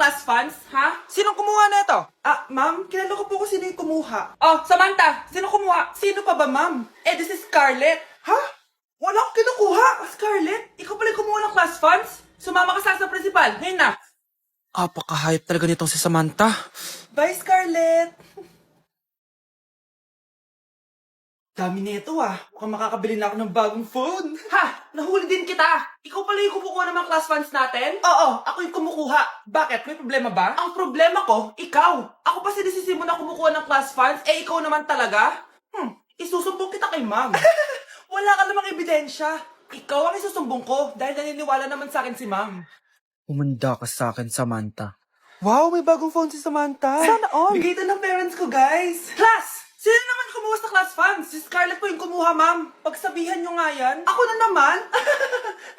class funds, ha? Sinong kumuha na ito? Ma'am, kilala ko po kung sino yung kumuha. Oh, Samantha, sino kumuha? Sino pa ba, ma'am? This is Scarlett. Ha? Wala akong kinukuha. Scarlett, ikaw pala yung kumuha ng class funds? Sumama ka sa principal. Ngayon na. Apaka-hype talaga nitong si Samantha. Bye, Scarlett. Dami nito Mukhang makakabili na ako ng bagong phone. Ha! Nahuli din kita. Ikaw pala yung kumukuha ng mga class funds natin? Oo, ako yung kumukuha. Bakit? May problema ba? Ang problema ko, ikaw. Ako pa sinisisi mo na kumukuha ng class funds, ikaw naman talaga? Isusumbong kita kay ma'am. Wala ka namang ebidensya. Ikaw ang isusumbong ko dahil naniniwala naman sa akin si ma'am. Umanda ka sa akin, Samantha. Wow, may bagong phone si Samantha. Sana all. Bigay ito ng parents ko, guys. Class! Sino naman kumuha sa class funds? Si Scarlett po yung kumuha, ma'am. Pagsabihan nyo nga yan. Ako na naman?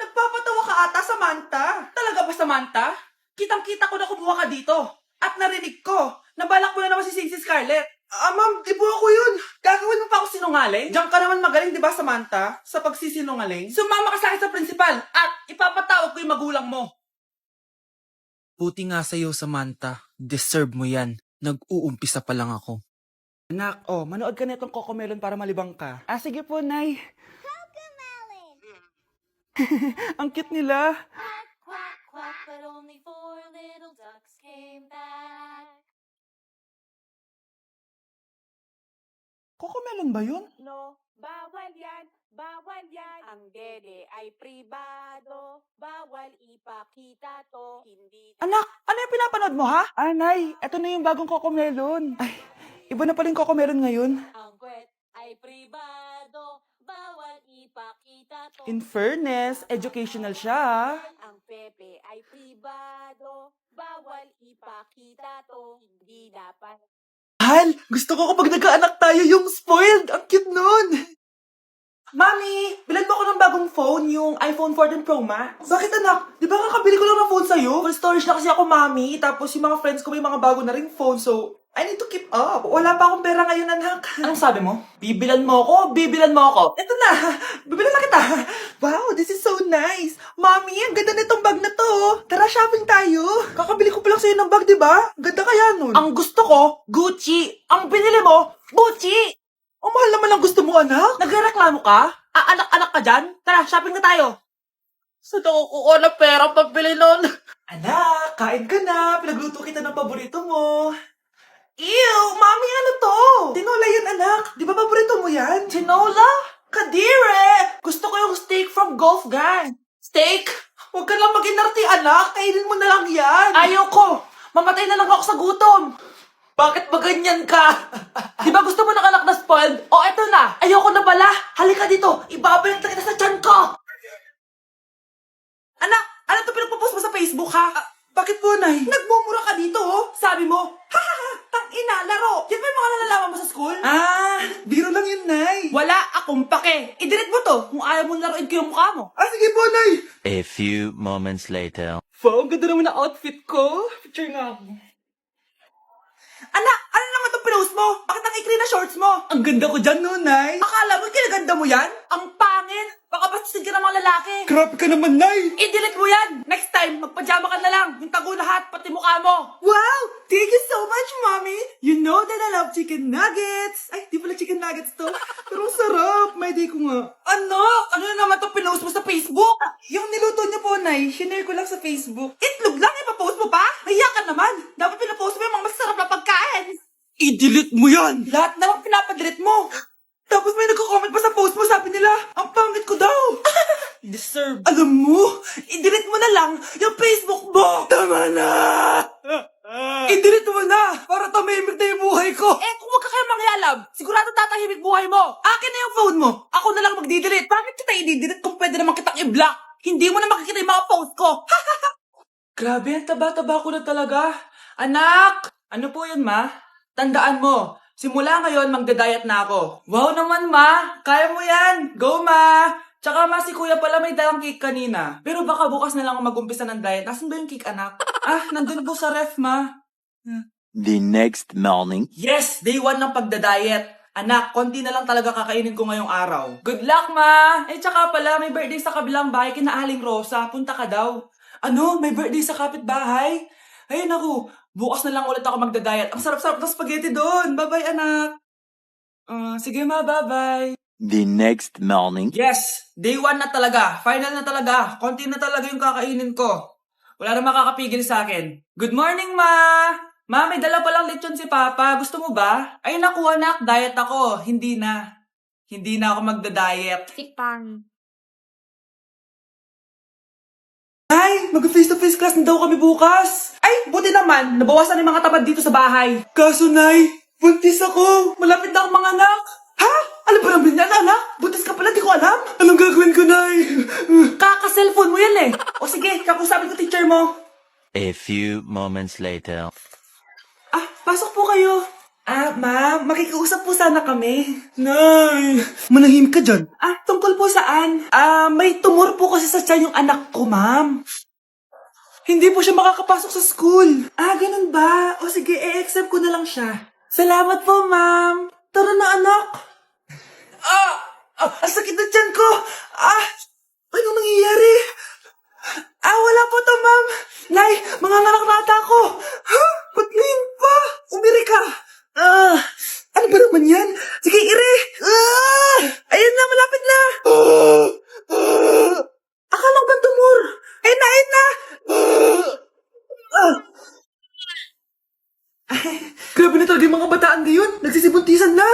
Nagpapatawa ka ata, Samantha. Talaga ba, Samantha? Kitang-kita ko na kumuha ka dito. At narinig ko. Nabalak mo na naman si Scarlett. Ma'am, di po ako yun. Gagawin mo pa ako sinungaling? Diyan ka naman magaling, di ba, Samantha? Sa pagsisinungaling? Sumama ka sa akin sa principal at ipapatawag ko yung magulang mo. Buti nga sa'yo, Samantha. Deserve mo yan. Nag-uumpisa pa lang ako. Anak, manood ka na itong Cocomelon para malibang ka. Sige po, Nay. Cocomelon! Ang cute nila. Quack, quack, quack, but only 4 little ducks came back. Cocomelon ba yun? No, bawal yan, bawal yan. Ang dede ay pribado, bawal ipakita to, hindi... Anak, ano yung pinapanood mo, ha? Nay, eto na yung bagong Cocomelon. Ay, iba na pala yung Cocomelon ngayon. Ang kwet ay pribado, bawal ipakita to. In fairness, educational siya, ha? Ang pepe ay pribado, bawal ipakita to, hindi dapat. Mahal, gusto ko kapag nagkaanak tayo yung spoiled. Ang cute nun. Mami, bilan mo ako ng bagong phone, yung iPhone 14 Pro Max. Bakit anak? Di ba kakabili ko lang ng phone sa'yo? Full storage na kasi ako, mami. Tapos yung mga friends ko may mga bago na ring phone, so I need to keep up. Wala pa akong pera ngayon, anak. Anong sabi mo? Bibilan mo ako? Bibilan mo ako? Eto na, bibilan na kita. Wow, this is so nice. Mami, ang ganda nitong bag na to. Tara, shopping tayo. Kakabili ko pa lang sa'yo ng bag, di ba? Ganda kaya nun. Ang gusto ko, Gucci. Ang binili mo, Gucci. Ang mahal naman ang gusto mo, anak. Nagreklamo ka? Anak-anak ka dyan? Tara, shopping na tayo. Saan ako kukuha ng pera pambili nun? Anak, kain ka na. Pinagluto kita ng paborito mo. Ew, mami, ano to? Tinola yan, anak. Di ba paborito mo yan? Tinola? Kadire! Gusto ko yung steak from Golf Gang. Steak? Huwag ka lang mag-inarti, anak. Kainin mo na lang yan. Ayaw ko. Mamatay na lang ako sa gutom. Bakit ba ganyan ka? Di ba gusto mo ng anak na spoiled? Eto na. Ayoko na pala. Halika dito. Ibabalik na kita sa tiyan ko. Anak, ano to pinagpo-post mo sa Facebook, ha? Bakit po, Nay? Nagmumura ka dito, Sabi mo, tang-ina, laro. Yan ba yung mga nalalaman mo sa school? Biro lang yun, Nay. Wala akong pake. I-delete mo to kung ayaw mo laruin ko yung mukha mo. Sige po, Nay. A few moments later. Wow, ang ganda naman na outfit ko. Picture nga ako. Anak, ano naman itong pinost mo? Bakit ang ikli na shorts mo? Ang ganda ko dyan, no, Nay? Akala mo kinaganda mo yan? Ang pangin! Baka bastusin ka ng mga lalaki. Grabe ka naman, Nay! I-delete mo yan! Next time, magpajama ka na lang. Yung tago lahat, pati mukha mo. Wow! Thank you so much, Mommy! You know that I love chicken nuggets! Ay, di pala chicken nuggets to. Pero sarap! May day ko nga. Ano na naman itong pinost mo sa Facebook? Yung niluto niyo po, Nay, shinare ko lang sa Facebook. Itlog lang, ipapost mo pa? Nahiya ka naman! Dapat pinapost mo yung mga masarap na pagkain! I-delete mo yan! Lahat naman pinapadelete mo! Tapos may nagko-comment pa sa post mo, sabi nila, ang pangit ko daw! Deserve. Alam mo, i-delete mo na lang yung Facebook mo! Tama na! I-delete mo na! Para tumahimik na yung buhay ko! Kung wag ka kayo mangyalab, sigurado tatahimik buhay mo! Akin na yung phone mo! Ako na lang magdi-delete! Bakit kita i-delete kung pwede naman kitang i-block? Hindi mo na makikita yung mga post ko! Grabe, ang taba-taba ko na talaga. Anak! Ano po yun, ma? Tandaan mo, simula ngayon magda-diet na ako. Wow naman, ma! Kaya mo yan! Go, ma! Tsaka ma, si kuya pala may dalang cake kanina. Pero baka bukas na lang ako mag-umpisa ng diet. Nasaan ba yung cake, anak? Nandun po sa ref, ma. The next morning. Yes! Day 1 ng pagda-diet. Anak, konti na lang talaga kakainin ko ngayong araw. Good luck, ma! Tsaka pala, may birthday sa kabilang bahay kina Aling Rosa. Punta ka daw. Ano? May birthday sa kapitbahay? Ay, naku. Bukas na lang ulit ako magda-diet. Ang sarap-sarap ng spaghetti doon. Bye-bye, anak. Sige ma, bye-bye. The next morning. Yes! Day 1 na talaga. Final na talaga. Konti na talaga yung kakainin ko. Wala na makakapigil sa akin. Good morning, ma! Ma, may dala palang lechon si Papa. Gusto mo ba? Ay, naku, anak. Diet ako. Hindi na. Hindi na ako magda-diet. Tikpan. Ay, mag-face-to-face class na daw kami bukas. Ay, buti naman, nabawasan yung mga tamad dito sa bahay. Kaso, Nay, buntis ako. Malapit na akong mga anak. Ha? Alam ba naman yan, anak? Buntis ka pala, di ko alam. Anong gagawin ko, Nay? Kaka-cellphone mo yan eh. O sige, kakusapin ko teacher mo. A few moments later. Ah, pasok po kayo. Ah, ma'am, makikiusap po sana kami. Nay, manahim ka dyan. Ah, tungkol po saan? Ah, may tumor po kasi sa tiyan yung anak ko, ma'am. Hindi po siya makakapasok sa school. Ah, ganun ba? O sige, i-accept ko na lang siya. Salamat po, ma'am. Tara na, anak. Ang sakit na tiyan ko. Anong nangyayari? Wala po to, ma'am. Nay, manganganak na ata ako. Ha? Ba't ngayon pa? Umiri ka. Ano ba naman yan? Sige, ire. Ayun na, malapit na. Akala ko bang tumor? Ayun na, ayun na. Grabe na talaga yung mga bataan ngayon. Nagsisibuntisan na.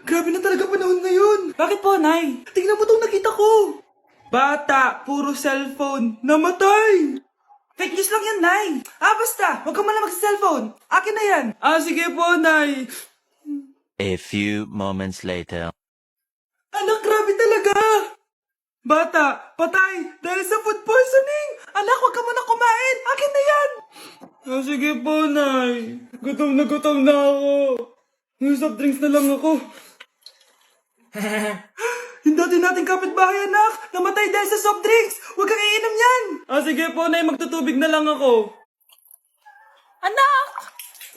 Grabe na talaga panahon ngayon. Bakit po, Nay? Tingnan mo itong nakita ko. Bata, puro cellphone, namatay. Fake news lang yan, Nay. Basta, huwag ka malang mag-cellphone. Akin na yan. Sige po, Nay. A few moments later. Anak, grabe talaga. Bata, patay, dahil sa food poisoning. Anak, huwag ka muna kumain. Akin na yan. Sige po, Nay. Gutom na ako. Soft drinks na lang ako. Yung dati nating kapitbahay, anak. Namatay dahil sa soft drinks. Huwag kang iinom yan. Sige po, Nay. Magtutubig na lang ako. Anak!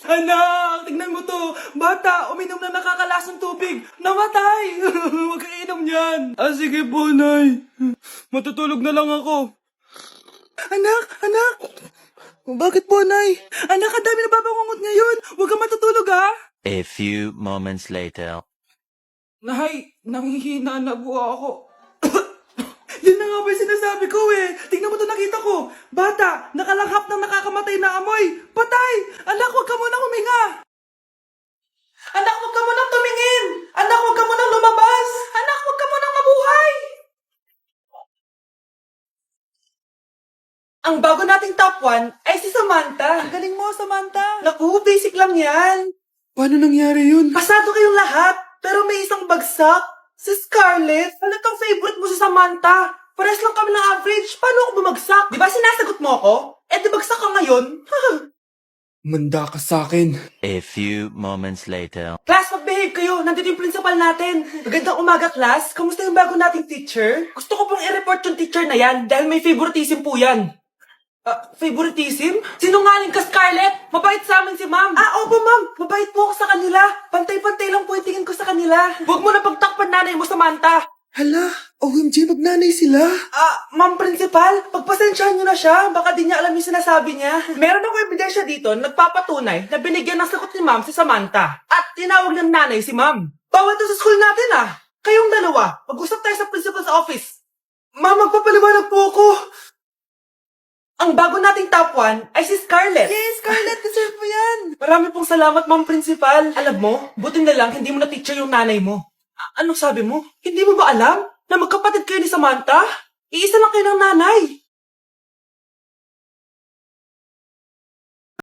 Anak, tignan mo to. Bata, uminom na nakakalasang tubig. Namatay. Huwag kang iinom yan. Sige po, Nay. Matutulog na lang ako. Anak. Bakit po, Nay? Anak, ang dami na babangungot ngayon. Huwag kang matutulog, ha? A few moments later. Nay, nanghihina na po ako. Yan na nga ba yung sinasabi ko eh. Tingnan mo to nakita ko. Bata, nakalanghap ng nakakamatay na amoy. Patay! Anak, huwag ka munang huminga. Anak, huwag ka munang tumingin. Anak, huwag ka munang lumabas. Anak, huwag ka munang mabuhay. Ang bago nating top 1 ay si Samantha. Ang galing mo, Samantha. Naku, basic lang yan. Paano nangyari yun? Pasado kayong lahat, pero may isang bagsak. Si Scarlett, halatang favorite mo si Samantha. Pares lang kami ng average. Paano ako bumagsak? Di ba sinasagot mo ako? Di bagsak ka ngayon? Manda ka sa akin. A few moments later. Class, mag-behave kayo. Nandito yung principal natin. Magandang umaga, class. Kamusta yung bago nating teacher? Gusto ko pong i-report yung teacher na yan dahil may favoritism po yan. Favoritism? Sinungaling ka, Scarlett! Mabait sa amin si ma'am! Opo, ma'am! Mabait po ako sa kanila! Pantay-pantay lang po yung tingin ko sa kanila! Huwag mo na pagtakpan nanay mo, Samantha! Hala, OMG, magnanay sila. Ma'am principal, pagpasensyahan niyo na siya. Baka di niya alam yung sinasabi niya. Meron ako ebidensya dito nagpapatunay na binigyan ng sagot ni ma'am si Samantha. At tinawag ng nanay si ma'am. Bawal to sa school natin Kayong dalawa, mag-usap tayo sa principal's office. Ma'am, magpapaliwanag po ako. Ang bago nating top 1 ay si Scarlett. Yes, Scarlett, deserve mo yan. Marami pong salamat, ma'am principal. Alam mo, buti na lang hindi mo na-teacher yung nanay mo. Anong sabi mo? Hindi mo ba alam na magkapatid kayo ni Samantha? Iisa lang kayo ng nanay.